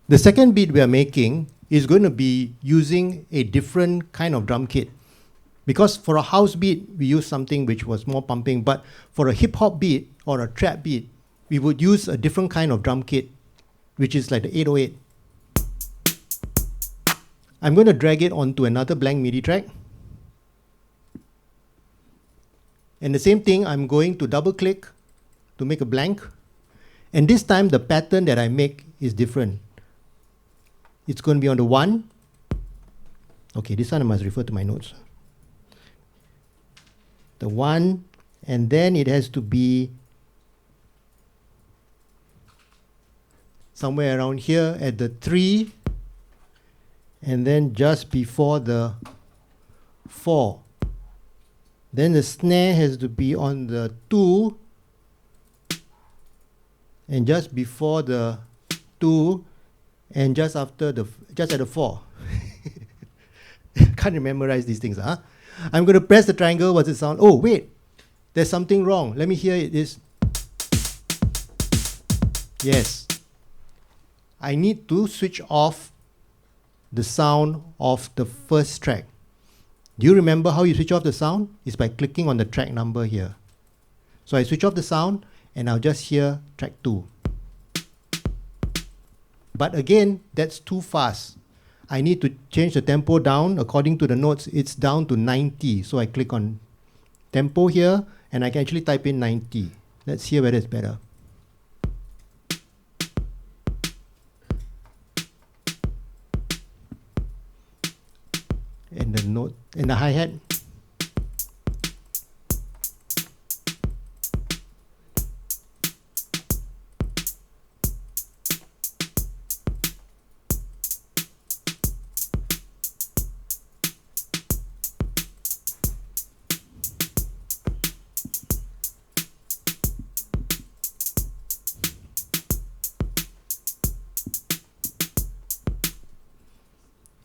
The second beat we are making is going to be using a different kind of drum kit. Because for a house beat, we use something which was more pumping, but for a hip hop beat or a trap beat, we would use a different kind of drum kit, which is like the 808. I'm going to drag it onto another blank MIDI track. And the same thing, I'm going to double click to make a blank. And this time the pattern that I make is different. It's going to be on the 1. Okay, this one I must refer to my notes. The 1, and then it has to be somewhere around here at the 3, and then just before the 4. Then the snare has to be on the 2, and just before the 2, and just after the, just at the 4. Can't memorize these things, huh? I'm going to press the triangle. What's it sound? Oh, wait, there's something wrong. Let me hear it. Is yes. I need to switch off the sound of the first track. Do you remember how you switch off the sound? It's by clicking on the track number here. So I switch off the sound and I'll just hear track 2. But again, that's too fast. I need to change the tempo down. According to the notes, it's down to 90. So I click on tempo here and I can actually type in 90. Let's hear whether it's better. And the note and the hi-hat.